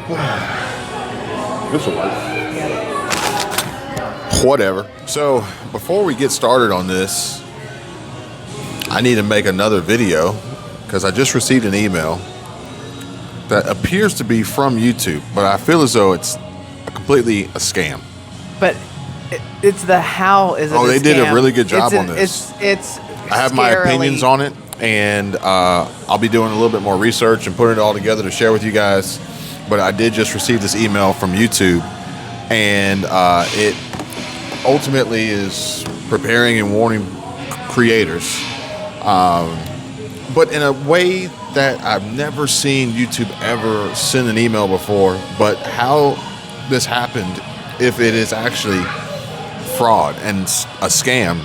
This will work. Whatever. So, before we get started on this, I need to make another video because I just received an email that appears to be from YouTube, but I feel as though it's completely a scam. But it's the how is it? Oh, a they did scam? a really good job on this. It's. I have my opinions on it, and I'll be doing a little bit more research and putting it all together to share with you guys. But I did just receive this email from YouTube, and it ultimately is preparing and warning creators, but in a way that I've never seen YouTube ever send an email before. But how this happened, if it is actually fraud and a scam,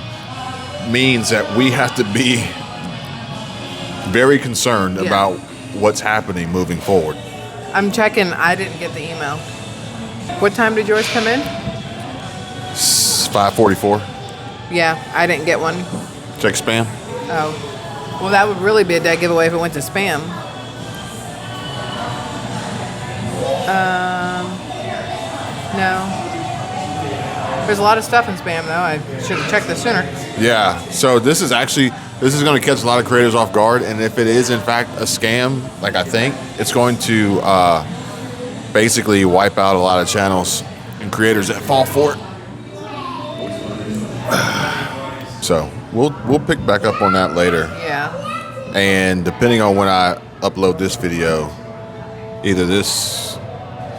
means that we have to be very concerned about what's happening moving forward. I'm checking. I didn't get the email. What time did yours come in? 5:44. Yeah, I didn't get one. Check spam. Oh. Well, that would really be a dead giveaway if it went to spam. No. There's a lot of stuff in spam, though. I should have checked this sooner. Yeah. So this is going to catch a lot of creators off guard, and if it is in fact a scam, like I think, it's going to basically wipe out a lot of channels and creators that fall for it. So we'll pick back up on that later. Yeah. And depending on when I upload this video, either this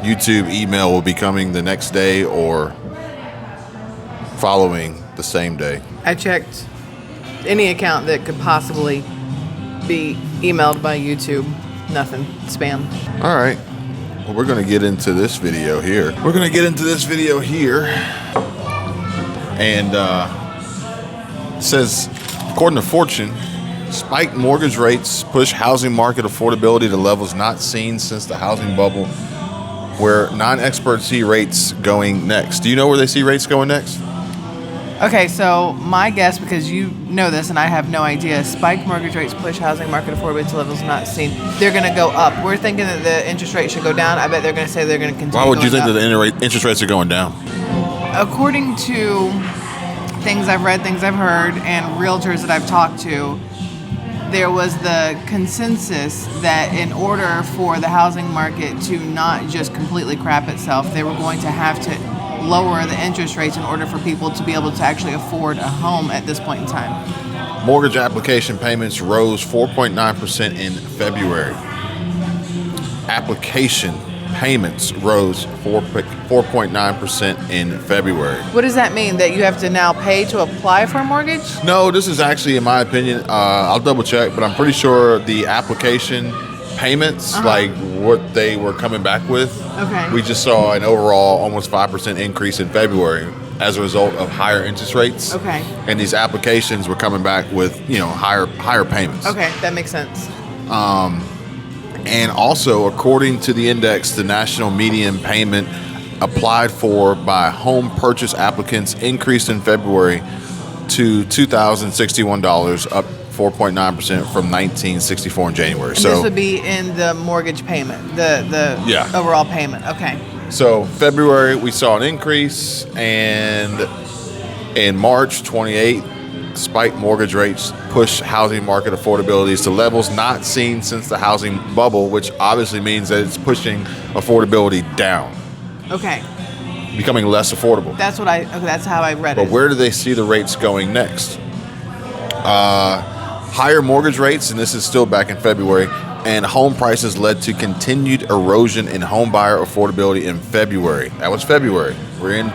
YouTube email will be coming the next day or following the same day. I checked any account that could possibly be emailed by YouTube. Nothing. Spam. All right. Well, we're going to get into this video here. And it says, according to Fortune, spiked mortgage rates push housing market affordability to levels not seen since the housing bubble, where non-experts see rates going next. Do you know where they see rates going next? Okay, so my guess, because you know this and I have no idea, spiked mortgage rates push housing market affordability to levels not seen. They're going to go up. We're thinking that the interest rate should go down. I bet they're going to say they're going to continue. Why would you think up. that the interest rates are going down? According to things I've read, things I've heard, and realtors that I've talked to, there was the consensus that in order for the housing market to not just completely crap itself, they were going to have to lower the interest rates in order for people to be able to actually afford a home at this point in time. Mortgage application payments rose 4.9% in February. Application payments rose 4.9% in February. What does that mean? That you have to now pay to apply for a mortgage? No, this is actually, in my opinion, I'll double check, but I'm pretty sure the application payments, like what they were coming back with, we just saw an overall almost 5% increase in February as a result of higher interest rates. Okay. And these applications were coming back with, higher payments. Okay, that makes sense. And also, according to the index, the national median payment applied for by home purchase applicants increased in February to $2,061, up 4.9% from $1,964 in January. And this would be in the mortgage payment, the overall payment. Okay. So February we saw an increase, and in March 28th, spiked mortgage rates push housing market affordabilities to levels not seen since the housing bubble, which obviously means that it's pushing affordability down. Okay. Becoming less affordable. That's how I read it. But where do they see the rates going next? Higher mortgage rates, and this is still back in February, and home prices led to continued erosion in home buyer affordability in February. That was February. We're in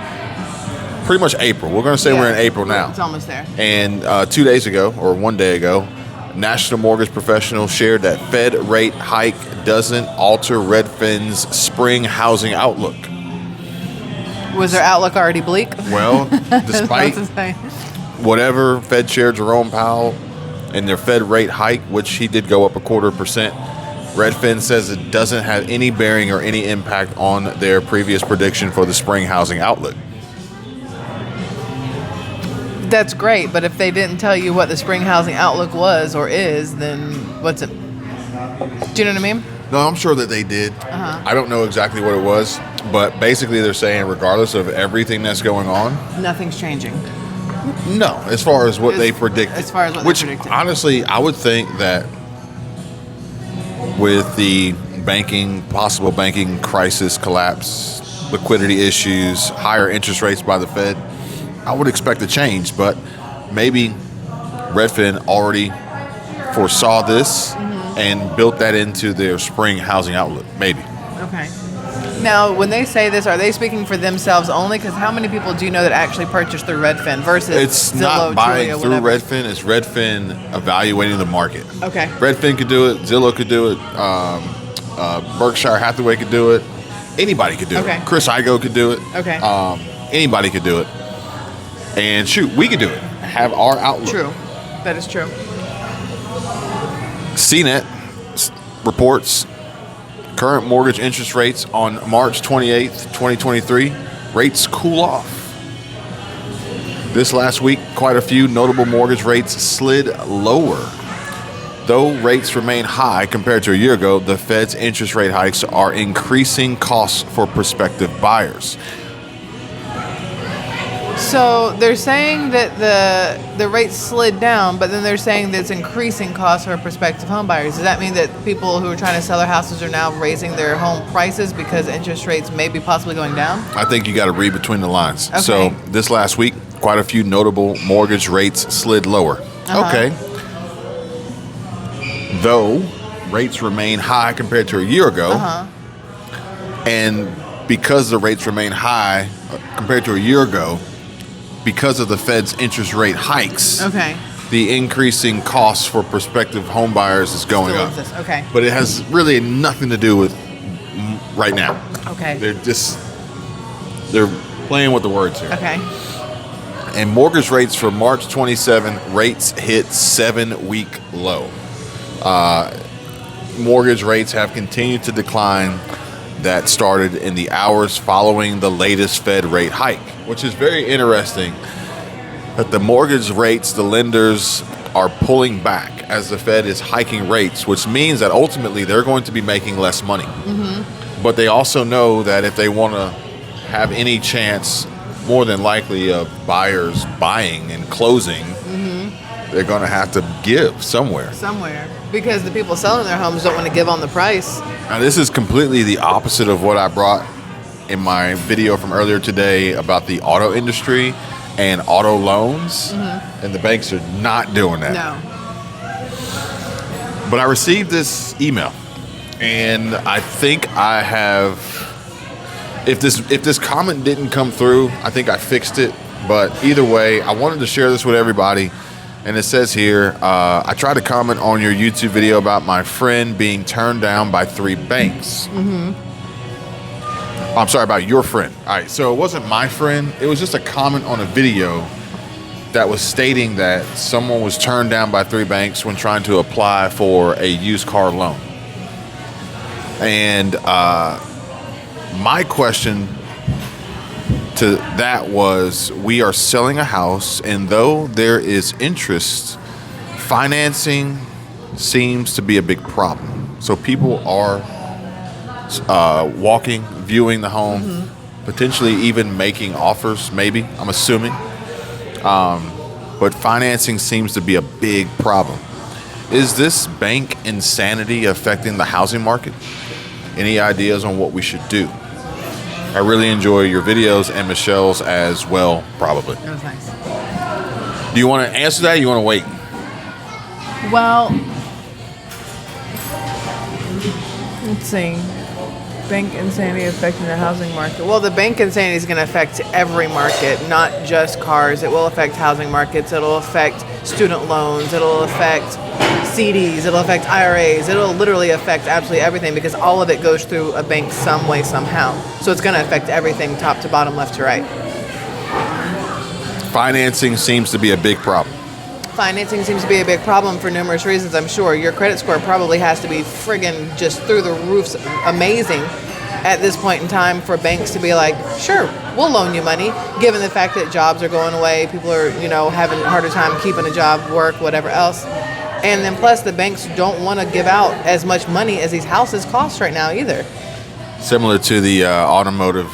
pretty much April. We're going to say we're in April now. It's almost there. And 2 days ago, or 1 day ago, National Mortgage Professional shared that Fed rate hike doesn't alter Redfin's spring housing outlook. Was their outlook already bleak? Well, despite whatever Fed Chair Jerome Powell and their Fed rate hike, which he did go up 0.25%, Redfin says it doesn't have any bearing or any impact on their previous prediction for the spring housing outlook. That's great, but if they didn't tell you what the spring housing outlook was or is, then what's it? Do you know what I mean? No, I'm sure that they did. I don't know exactly what it was, but basically they're saying regardless of everything that's going on, Nothing's changing. no, as far as what they predicted. As far as what they Which, predicted. honestly, I would think that with the possible banking crisis, collapse, liquidity issues, higher interest rates by the Fed, I would expect a change. But maybe Redfin already foresaw this and built that into their spring housing outlook. Maybe. Okay. Now, when they say this, are they speaking for themselves only? Because how many people do you know that actually purchase through Redfin versus It's Zillow, not buying Trulia, through whatever? Redfin. It's Redfin evaluating the market. Okay. Redfin could do it. Zillow could do it. Berkshire Hathaway could do it. Anybody could do Okay. it. Chris Igo could do it. Okay. Anybody could do it. And shoot, we could do it. Have our outlook. True. That is true. CNET reports current mortgage interest rates on March 28th, 2023. Rates cool off. This last week, quite a few notable mortgage rates slid lower. Though rates remain high compared to a year ago, the Fed's interest rate hikes are increasing costs for prospective buyers. So they're saying that the rates slid down, but then they're saying that it's increasing costs for prospective home buyers. Does that mean that people who are trying to sell their houses are now raising their home prices because interest rates may be possibly going down? I think you got to read between the lines. Okay. So this last week, quite a few notable mortgage rates slid lower. Okay. Though rates remain high compared to a year ago, and because the rates remain high compared to a year ago, because of the Fed's interest rate hikes, Okay. the increasing costs for prospective home buyers is going Still up. exists. Okay. But it has really nothing to do with right now. Okay. They're playing with the words here. Okay. And mortgage rates for March 27, rates hit 7-week low. Mortgage rates have continued to decline. That started in the hours following the latest Fed rate hike, which is very interesting that the mortgage rates, the lenders are pulling back as the Fed is hiking rates, which means that ultimately they're going to be making less money. But they also know that if they want to have any chance, more than likely, of buyers buying and closing, they're going to have to give somewhere. Somewhere. Because the people selling their homes don't want to give on the price. Now, this is completely the opposite of what I brought in my video from earlier today about the auto industry and auto loans. And the banks are not doing that. No. But I received this email, and I think I have. If this comment didn't come through, I think I fixed it. But either way, I wanted to share this with everybody. And it says here, I tried to comment on your YouTube video about my friend being turned down by 3 banks. I'm sorry, about your friend. All right, so it wasn't my friend. It was just a comment on a video that was stating that someone was turned down by 3 banks when trying to apply for a used car loan. And my question to that was, we are selling a house, and though there is interest, financing seems to be a big problem. So people are walking, viewing the home, potentially even making offers, maybe, I'm assuming. But financing seems to be a big problem. Is this bank insanity affecting the housing market? Any ideas on what we should do? I really enjoy your videos and Michelle's as well, probably. That was nice. Do you want to answer that or you want to wait? Well, let's see. Bank insanity affecting the housing market. Well, the bank insanity is going to affect every market, not just cars. It will affect housing markets. It'll affect student loans. It'll affect CDs. It'll affect IRAs. It'll literally affect absolutely everything because all of it goes through a bank some way, somehow. So it's going to affect everything top to bottom, left to right. Financing seems to be a big problem. Financing seems to be a big problem for numerous reasons, I'm sure. Your credit score probably has to be friggin' just through the roof amazing at this point in time for banks to be like, sure, we'll loan you money, given the fact that jobs are going away, people are, having a harder time keeping a job, work, whatever else. And then plus the banks don't want to give out as much money as these houses cost right now either. Similar to the automotive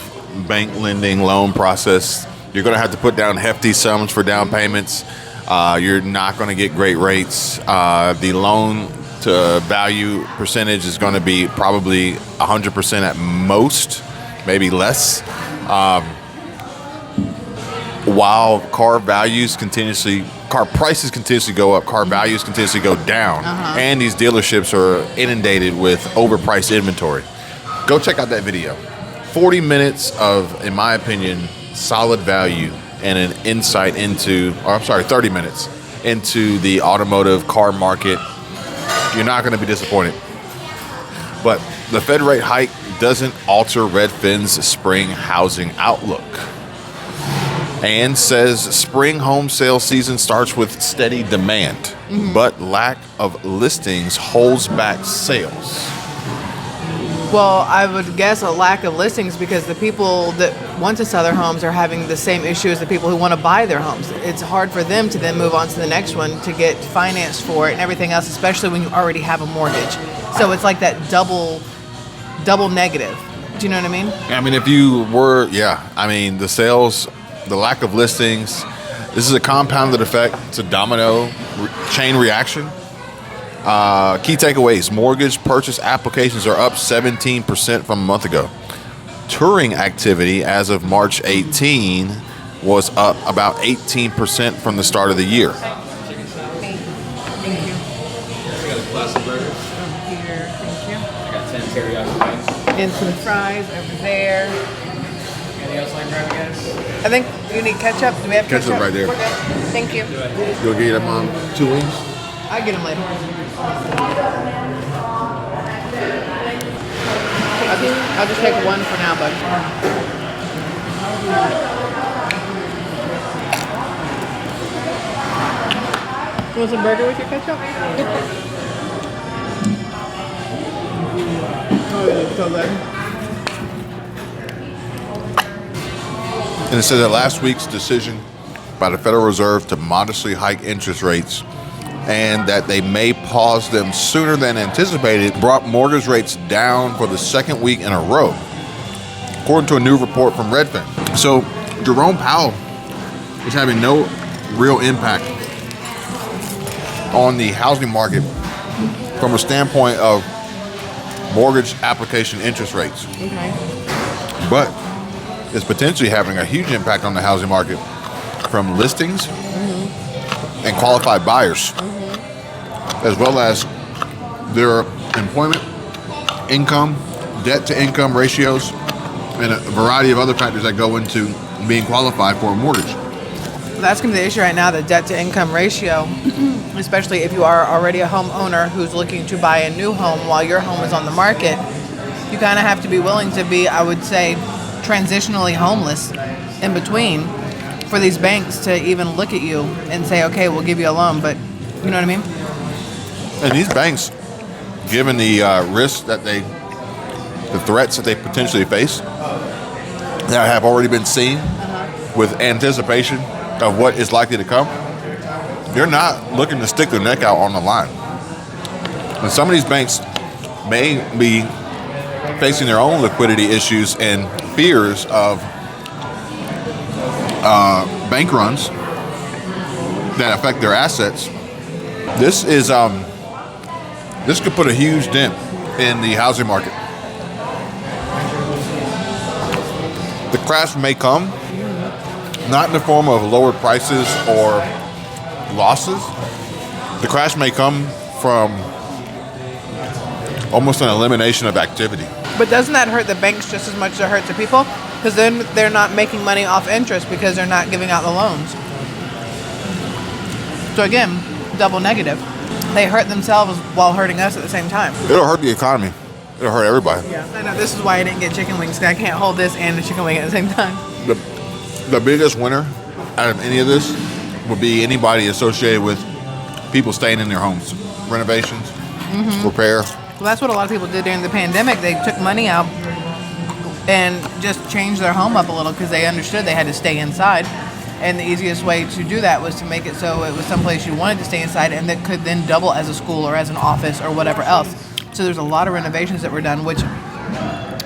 bank lending loan process, you're going to have to put down hefty sums for down payments. You're not going to get great rates. The loan to value percentage is going to be probably 100% at most, maybe less. While car prices continuously go up, car values continuously go down, and these dealerships are inundated with overpriced inventory. Go check out that video. 40 minutes of, in my opinion, solid value and an insight into, 30 minutes into the automotive car market. You're not going to be disappointed. But the Fed rate hike doesn't alter Redfin's spring housing outlook, and says spring home sale season starts with steady demand, but lack of listings holds back sales. Well, I would guess a lack of listings because the people that want to sell their homes are having the same issue as the people who want to buy their homes. It's hard for them to then move on to the next one to get financed for it and everything else, especially when you already have a mortgage. So it's like that double negative. Do you know what I mean? I mean, the sales, the lack of listings, this is a compounded effect. It's a domino chain reaction. Key takeaways: mortgage purchase applications are up 17% from a month ago. Touring activity as of March 18 was up about 18% from the start of the year. Thank you. We got a classic burger. Here, thank you. I got 10 teriyaki bites. And some fries over there. Anything else like grab, guys? I think you need ketchup. Do we have ketchup? Ketchup right there. We're good. Thank you. You'll get them 2 wings. I'll get them later. I'll just take one for now, bud. You want some burger with your ketchup? Oh, it's so good. And it says that last week's decision by the Federal Reserve to modestly hike interest rates, and that they may pause them sooner than anticipated, brought mortgage rates down for the second week in a row, according to a new report from Redfin. So Jerome Powell is having no real impact on the housing market from a standpoint of mortgage application interest rates. Okay. But it's potentially having a huge impact on the housing market from listings and qualified buyers, as well as their employment, income, debt to income ratios, and a variety of other factors that go into being qualified for a mortgage. That's going to be the issue right now, the debt to income ratio, especially if you are already a homeowner who's looking to buy a new home while your home is on the market. You kind of have to be willing to be, I would say, transitionally homeless in between for these banks to even look at you and say, okay, we'll give you a loan, but you know what I mean? And these banks, given the risks that the threats that they potentially face, that have already been seen with anticipation of what is likely to come, they're not looking to stick their neck out on the line. And some of these banks may be facing their own liquidity issues and fears of bank runs that affect their assets. This could put a huge dent in the housing market. The crash may come not in the form of lower prices or losses. The crash may come from almost an elimination of activity. But doesn't that hurt the banks just as much as it hurts the people? Because then they're not making money off interest because they're not giving out the loans. So again, double negative. They hurt themselves while hurting us at the same time. It'll hurt the economy. It'll hurt everybody. Yeah, I know. This is why I didn't get chicken wings, because I can't hold this and the chicken wing at the same time. The biggest winner out of any of this would be anybody associated with people staying in their homes. Renovations, repair. Well, that's what a lot of people did during the pandemic. They took money out and just changed their home up a little because they understood they had to stay inside. And the easiest way to do that was to make it so it was someplace you wanted to stay inside and that could then double as a school or as an office or whatever else. So there's a lot of renovations that were done, which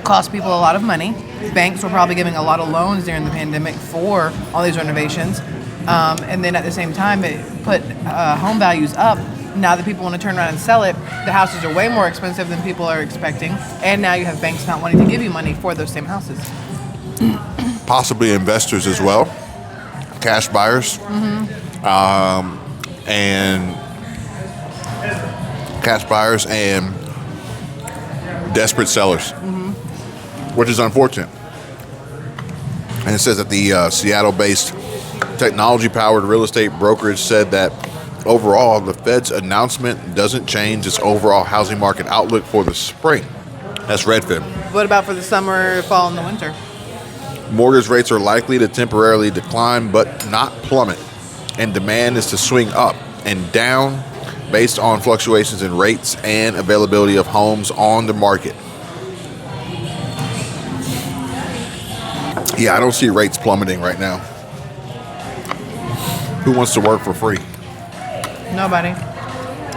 cost people a lot of money. Banks were probably giving a lot of loans during the pandemic for all these renovations. And then at the same time, it put home values up. Now that people want to turn around and sell it, the houses are way more expensive than people are expecting. And now you have banks not wanting to give you money for those same houses. Possibly investors as well, cash buyers, and cash buyers and desperate sellers, which is unfortunate. And it says that the Seattle-based technology-powered real estate brokerage said that overall, the Fed's announcement doesn't change its overall housing market outlook for the spring. That's Redfin. What about for the summer, fall, and the winter? Mortgage rates are likely to temporarily decline, but not plummet, and demand is to swing up and down based on fluctuations in rates and availability of homes on the market. Yeah, I don't see rates plummeting right now. Who wants to work for free? Nobody.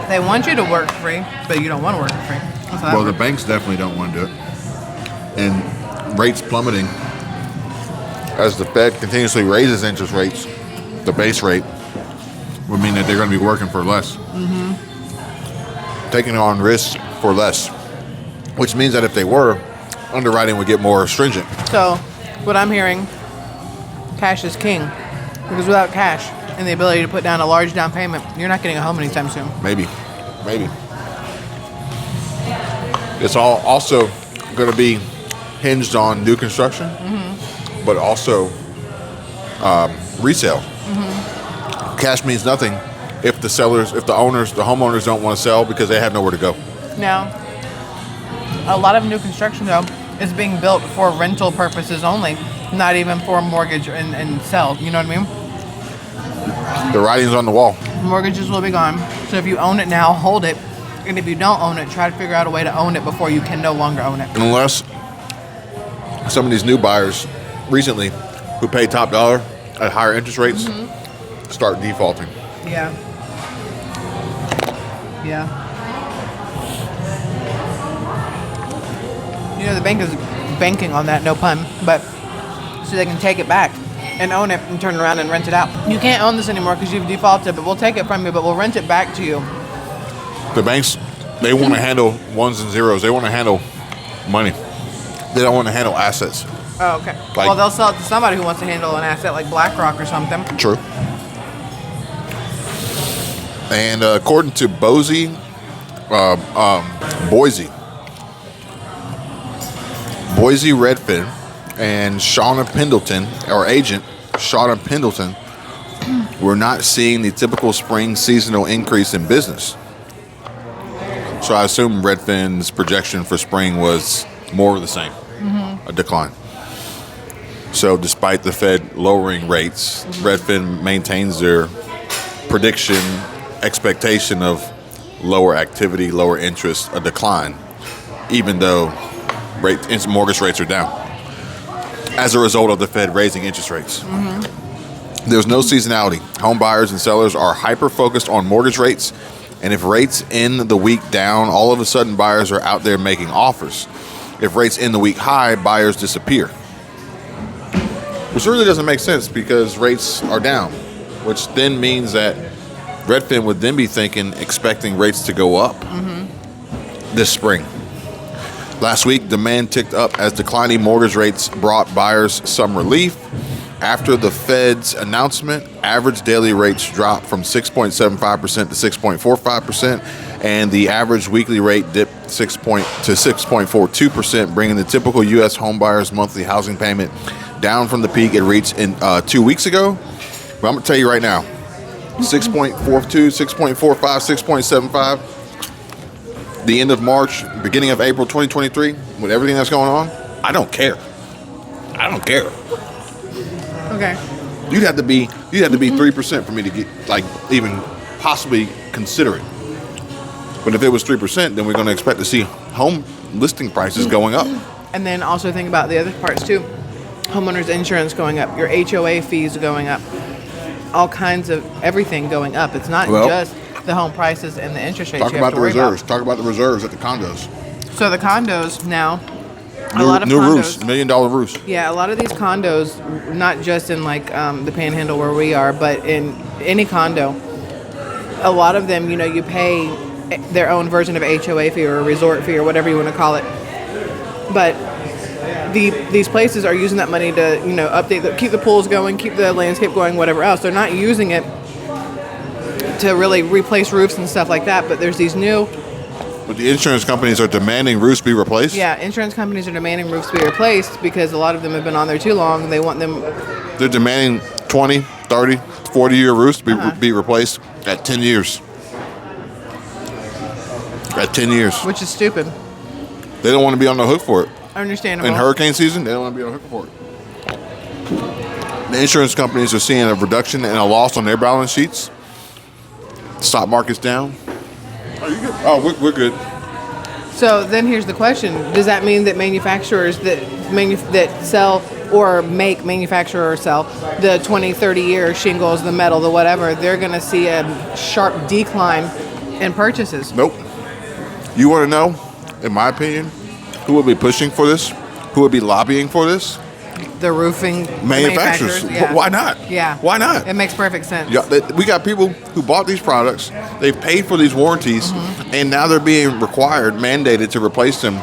They want you to work free, but you don't want to work for free. That's how that Well, the works. banks definitely don't want to do it. And rates plummeting as the Fed continuously raises interest rates, the base rate would mean that they're going to be working for less. Taking on risks for less. Which means that if they were, underwriting would get more stringent. So, what I'm hearing, cash is king. Because without cash and the ability to put down a large down payment, you're not getting a home anytime soon. Maybe. It's all also going to be hinged on new construction, but also resale. Cash means nothing if the sellers, if the owners, the homeowners don't want to sell because they have nowhere to go. Now, a lot of new construction, though, is being built for rental purposes only, not even for mortgage and sell. You know what I mean? The writing's on the wall. Mortgages will be gone. So if you own it now, hold it. And if you don't own it, try to figure out a way to own it before you can no longer own it. Unless some of these new buyers recently who paid top dollar at higher interest rates start defaulting. Yeah. You know, the bank is banking on that, no pun, but so they can take it back and own it and turn around and rent it out. You can't own this anymore because you've defaulted, but we'll take it from you, but we'll rent it back to you. The banks, they want to handle ones and zeros. They want to handle money. They don't want to handle assets. Oh, okay. Well, they'll sell it to somebody who wants to handle an asset like BlackRock or something. True. And according to Boise, Redfin and Shauna Pendleton, our agent, Shauna Pendleton, we're not seeing the typical spring seasonal increase in business. So I assume Redfin's projection for spring was more of the same, a decline. So despite the Fed lowering rates, Redfin maintains their prediction, expectation of lower activity, lower interest, a decline, even though mortgage rates are down as a result of the Fed raising interest rates. There's no seasonality. Home buyers and sellers are hyper-focused on mortgage rates, and if rates end the week down, all of a sudden buyers are out there making offers. If rates end the week high, buyers disappear. Which really doesn't make sense because rates are down, which then means that Redfin would then be expecting rates to go up this spring. Last week, demand ticked up as declining mortgage rates brought buyers some relief. After the Fed's announcement, average daily rates dropped from 6.75% to 6.45%, and the average weekly rate dipped to 6.42%, bringing the typical U.S. homebuyer's monthly housing payment down from the peak it reached in 2 weeks ago. But I'm going to tell you right now, 6.42, 6.45, 6.75, the end of March, beginning of April 2023, with everything that's going on, I don't care. Okay. You'd have to be 3% for me to get even possibly consider it. But if it was 3%, then we're going to expect to see home listing prices going up. And then also think about the other parts too. Homeowners insurance going up, your HOA fees going up. all kinds of everything going up. It's not Well, just the home prices and the interest rates. Talk you have about to the worry reserves. Talk about the reserves at the condos. So the condos now, a New, lot of new condos. roofs, $1 million roofs. Yeah, a lot of these condos, not just in like the Panhandle where we are, but in any condo, a lot of them, you pay their own version of HOA fee or a resort fee or whatever you want to call it. But these places are using that money to, update, keep the pools going, keep the landscape going, whatever else. They're not using it to really replace roofs and stuff like that. But there's these new, But the insurance companies are demanding roofs be replaced. yeah, insurance companies are demanding roofs be replaced because a lot of them have been on there too long. They want them. They're demanding 20, 30, 40-year roofs to be replaced at 10 years. At 10 years. Which is stupid. They don't want to be on the hook for it. Understandable. In hurricane season, they don't want to be on the hook for it. The insurance companies are seeing a reduction and a loss on their balance sheets. Stock market's down. Are you good? Oh, we're good. So then here's the question: does that mean that manufacturers that sell or manufacture or sell the 20, 30-year shingles, the metal, the whatever, they're going to see a sharp decline in purchases? Nope. You want to know, in my opinion, who will be pushing for this? Who will be lobbying for this? The roofing Manufacturers. Yeah. Why not? Yeah. Why not? It makes perfect sense. Yeah, we got people who bought these products, they've paid for these warranties, and now they're being mandated to replace them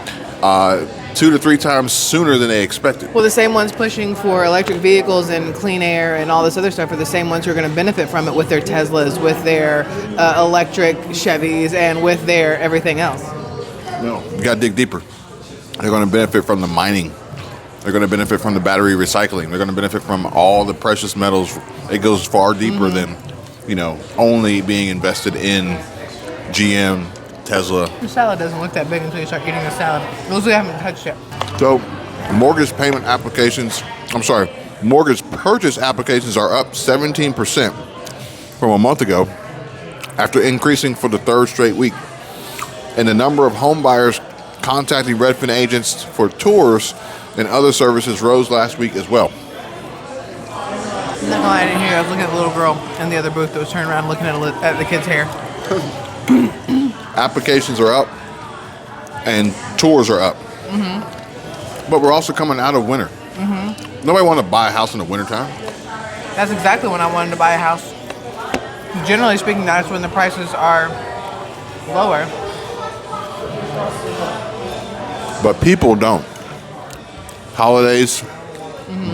2 to 3 times sooner than they expected. Well, the same ones pushing for electric vehicles and clean air and all this other stuff are the same ones who are going to benefit from it with their Teslas, with their electric Chevys, and with their everything else. No, you got to dig deeper. They're going to benefit from the mining. They're going to benefit from the battery recycling. They're going to benefit from all the precious metals. It goes far deeper than, only being invested in GM, Tesla. The salad doesn't look that big until you start eating the salad. Those we haven't touched it. So, mortgage purchase applications are up 17% from a month ago after increasing for the third straight week. And the number of home buyers contacting Redfin agents for tours and other services rose last week as well. I'm not gonna lie, I didn't hear you. I was looking at the little girl in the other booth that was turning around looking at the kid's hair. Applications are up and tours are up. But we're also coming out of winter. Nobody want to buy a house in the wintertime. That's exactly when I wanted to buy a house. Generally speaking, that's when the prices are lower. But people don't. Holidays,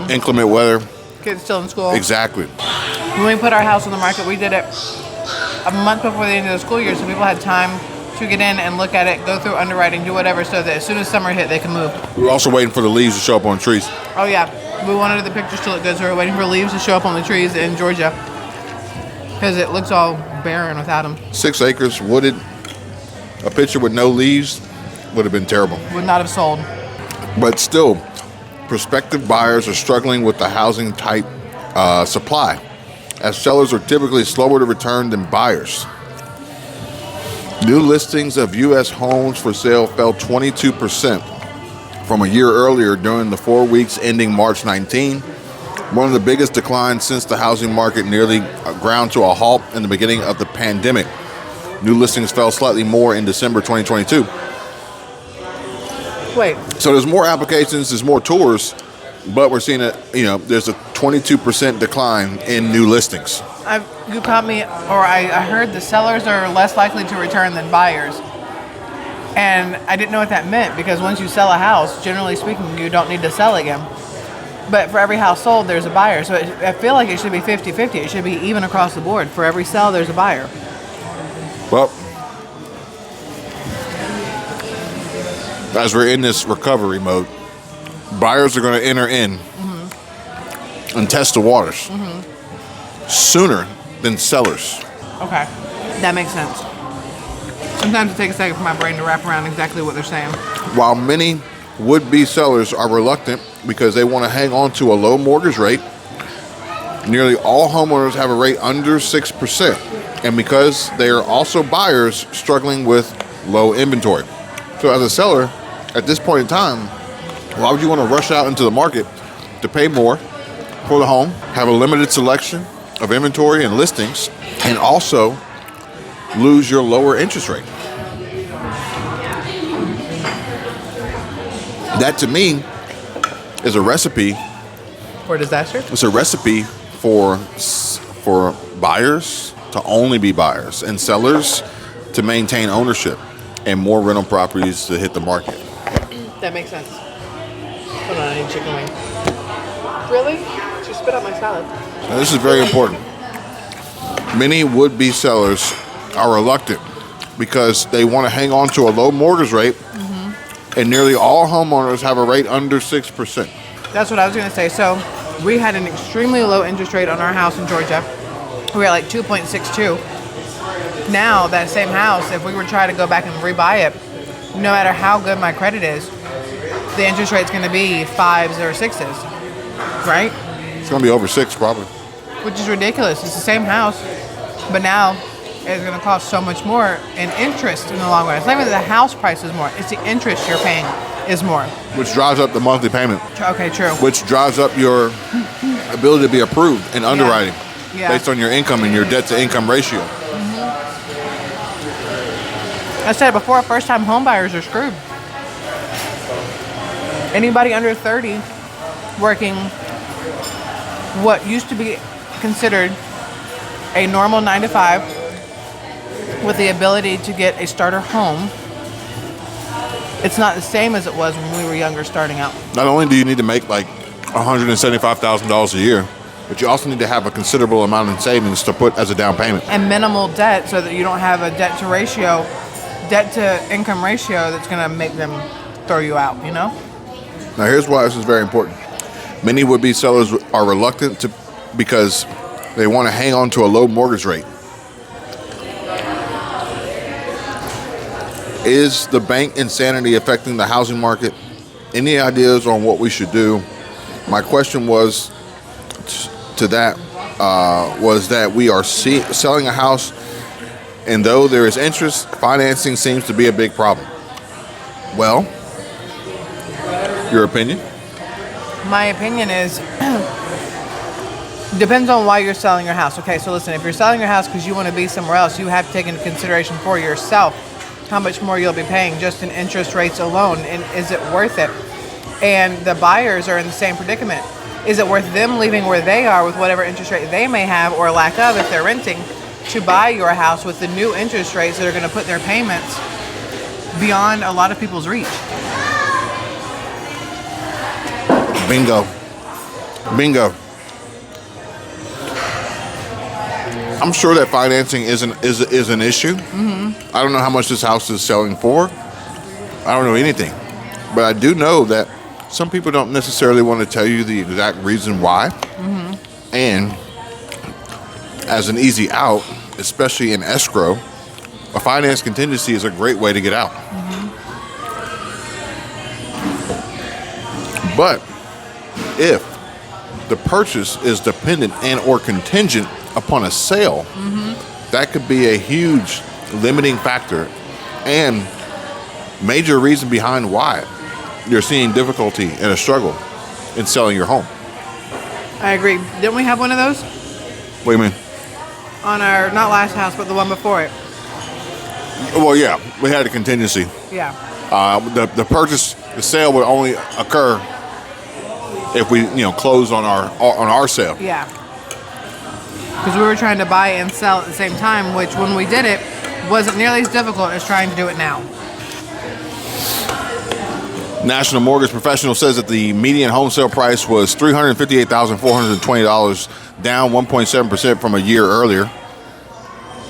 inclement weather. Kids still in school. Exactly. When we put our house on the market, we did it a month before the end of the school year, so people had time to get in and look at it, go through underwriting, do whatever, so that as soon as summer hit, they can move. We were also waiting for the leaves to show up on trees. Oh yeah, we wanted the pictures to look good, so we were waiting for leaves to show up on the trees in Georgia because it looks all barren without them. 6 acres, wooded. A picture with no leaves would have been terrible. Would not have sold. But still, prospective buyers are struggling with the housing tight supply, as sellers are typically slower to return than buyers. New listings of U.S. homes for sale fell 22% from a year earlier during the 4 weeks ending March 19, one of the biggest declines since the housing market nearly ground to a halt in the beginning of the pandemic. New listings fell slightly more in December 2022. Wait, So there's more applications, there's more tours, but we're seeing there's a 22% decline in new listings. you caught me, or I heard the sellers are less likely to return than buyers. And I didn't know what that meant because once you sell a house, generally speaking, you don't need to sell again. But for every house sold, there's a buyer. So I feel like it should be 50-50. It should be even across the board. For every sell, there's a buyer. Well, as we're in this recovery mode, buyers are going to enter in and test the waters sooner than sellers. Okay. That makes sense. Sometimes it takes a second for my brain to wrap around exactly what they're saying. While many would-be sellers are reluctant because they want to hang on to a low mortgage rate, nearly all homeowners have a rate under 6%, and because they are also buyers struggling with low inventory. So as a seller, at this point in time, why would you want to rush out into the market to pay more for the home, have a limited selection, of inventory and listings, and also lose your lower interest rate. That to me is a recipe. For disaster? It's a recipe for buyers to only be buyers and sellers to maintain ownership and more rental properties to hit the market. That makes sense. Hold on, I need chicken wing. Really? She spit out my salad. Now, this is very important. Many would-be sellers are reluctant because they want to hang on to a low mortgage rate, and nearly all homeowners have a rate under 6%. That's what I was going to say. So we had an extremely low interest rate on our house in Georgia. We were at like 2.62. Now that same house, if we were trying to go back and rebuy it, no matter how good my credit is, the interest rate's going to be 5s or 6s, right? It's going to be over 6 probably. Which is ridiculous. It's the same house, but now it's going to cost so much more in interest in the long run. It's not even the house price is more; it's the interest you're paying is more. Which drives up the monthly payment. Okay, true. Which drives up your ability to be approved in underwriting Yeah. based on your income and your debt-to-income ratio. I said it before, first-time home buyers are screwed. Anybody under 30 working what used to be considered a normal 9 to 5 with the ability to get a starter home, it's not the same as it was when we were younger starting out. Not only do you need to make like $175,000 a year, but you also need to have a considerable amount in savings to put as a down payment. And minimal debt so that you don't have a debt-to-income ratio that's going to make them throw you out, you know? Now here's why this is very important. Many would-be sellers are reluctant to because they want to hang on to a low mortgage rate. Is the bank insanity affecting the housing market? Any ideas on what we should do? My question was that we are selling a house, and though there is interest, financing seems to be a big problem. Well, your opinion? My opinion is, depends on why you're selling your house. Okay, so listen, if you're selling your house because you want to be somewhere else, you have to take into consideration for yourself how much more you'll be paying just in interest rates alone, and is it worth it? And the buyers are in the same predicament. Is it worth them leaving where they are with whatever interest rate they may have or lack of if they're renting to buy your house with the new interest rates that are going to put their payments beyond a lot of people's reach? Bingo. I'm sure that financing is an issue. I don't know how much this house is selling for. I don't know anything. But I do know that some people don't necessarily want to tell you the exact reason why. And as an easy out, especially in escrow, a finance contingency is a great way to get out. But if the purchase is dependent and or contingent upon a sale, that could be a huge limiting factor and major reason behind why you're seeing difficulty and a struggle in selling your home. I agree. Didn't we have one of those What do you mean? on our, not last house, but the one before it? Well, yeah, we had a contingency. Yeah. The sale would only occur if we, closed on our sale. Yeah. Because we were trying to buy and sell at the same time, which when we did it, wasn't nearly as difficult as trying to do it now. National Mortgage Professional says that the median home sale price was $358,420, down 1.7% from a year earlier.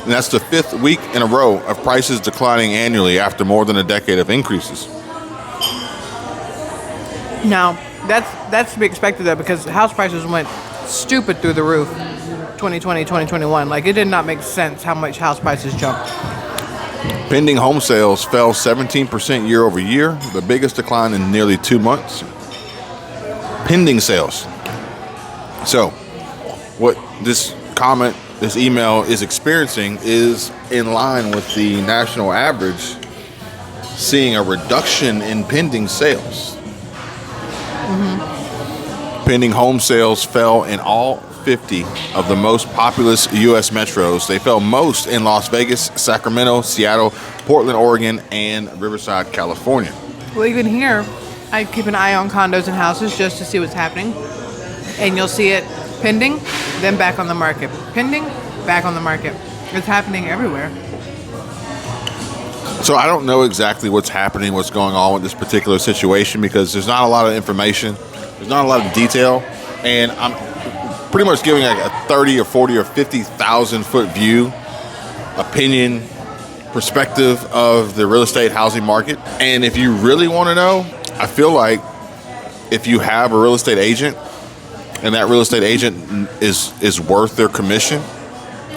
And that's the fifth week in a row of prices declining annually after more than a decade of increases. Now, that's to be expected though, because house prices went stupid through the roof 2020, 2021. Like, it did not make sense how much house prices jumped. Pending home sales fell 17% year over year, the biggest decline in nearly 2 months. Pending sales. So, what this email is experiencing is in line with the national average, seeing a reduction in pending sales. Pending home sales fell in all 150 of the most populous U.S. metros. They fell most in Las Vegas, Sacramento, Seattle, Portland, Oregon, and Riverside, California. Well, even here, I keep an eye on condos and houses just to see what's happening. And you'll see it pending, then back on the market. Pending, back on the market. It's happening everywhere. So I don't know exactly what's happening, what's going on with this particular situation, because there's not a lot of information. There's not a lot of detail. And I'm pretty much giving like a 30 or 40 or 50,000 foot view, opinion, perspective of the real estate housing market. And if you really want to know, I feel like if you have a real estate agent and that real estate agent is worth their commission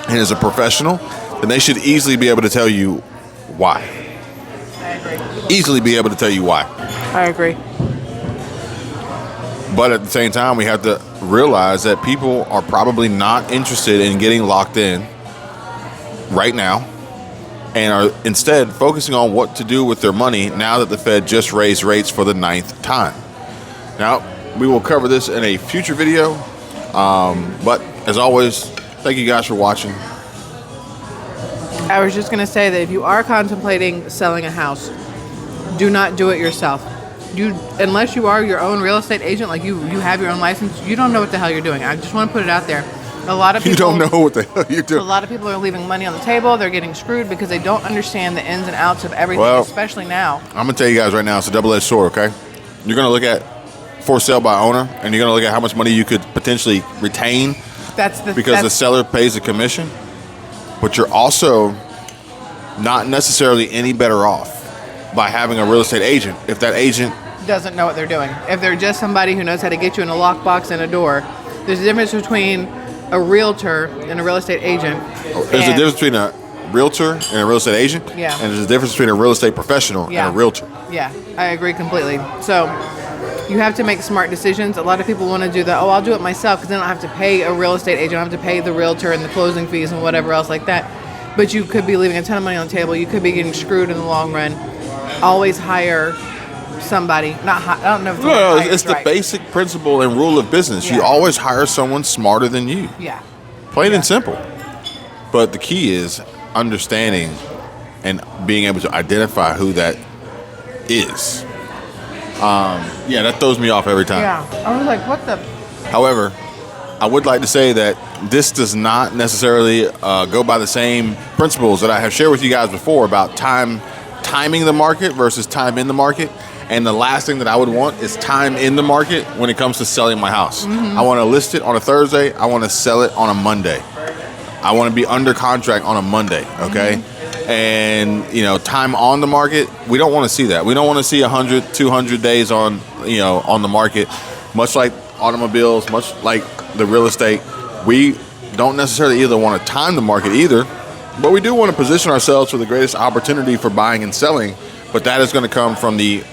and is a professional, then they should easily be able to tell you why. I agree. Easily be able to tell you why. I agree. But at the same time, we have to realize that people are probably not interested in getting locked in right now and are instead focusing on what to do with their money now that the Fed just raised rates for the 9th time. Now, we will cover this in a future video. But as always, thank you guys for watching. I was just going to say that if you are contemplating selling a house, do not do it yourself. Unless you are your own real estate agent, like you have your own license, you don't know what the hell you're doing. I just want to put it out there. A lot of people, You don't know what the hell you're a doing. lot of people are leaving money on the table. They're getting screwed because they don't understand the ins and outs of everything, Well, especially now. I'm going to tell you guys right now, it's a double-edged sword, okay? You're going to look at for sale by owner, and you're going to look at how much money you could potentially retain because the seller pays a commission. But you're also not necessarily any better off by having a real estate agent if that agent doesn't know what they're doing. If they're just somebody who knows how to get you in a lockbox and a door, there's a difference between a realtor and a real estate agent. There's a difference between a realtor and a real estate agent. Yeah. And there's a difference between a real estate professional Yeah. and a realtor. Yeah, I agree completely. So you have to make smart decisions. A lot of people want to do that. Oh, I'll do it myself because then I don't have to pay a real estate agent. I don't have to pay the realtor and the closing fees and whatever else like that. But you could be leaving a ton of money on the table. You could be getting screwed in the long run. Always hire somebody. I don't know if the word No, hire it's is the right. basic principle and rule of business. You Yeah. always hire someone smarter than you. Yeah. Plain Yeah. and simple. But the key is understanding and being able to identify who that is. Yeah, that throws me off every time. Yeah. I was like, what the? However, I would like to say that this does not necessarily go by the same principles that I have shared with you guys before about timing the market versus time in the market. And the last thing that I would want is time in the market when it comes to selling my house. I want to list it on a Thursday. I want to sell it on a Monday. I want to be under contract on a Monday, okay? And, time on the market, we don't want to see that. We don't want to see 100, 200 days on the market, much like automobiles, much like the real estate. We don't necessarily either want to time the market either, but we do want to position ourselves for the greatest opportunity for buying and selling. But that is going to come from the,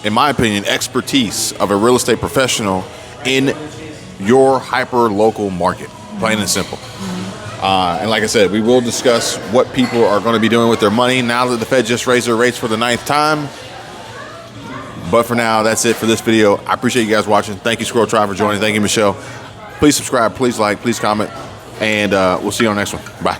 in my opinion, expertise of a real estate professional in your hyper-local market, plain and simple. And like I said, we will discuss what people are going to be doing with their money now that the Fed just raised their rates for the 9th time. But for now, that's it for this video. I appreciate you guys watching. Thank you, Squirrel Tribe, for joining. Thank you, Michelle. Please subscribe, please like, please comment, and we'll see you on the next one. Bye.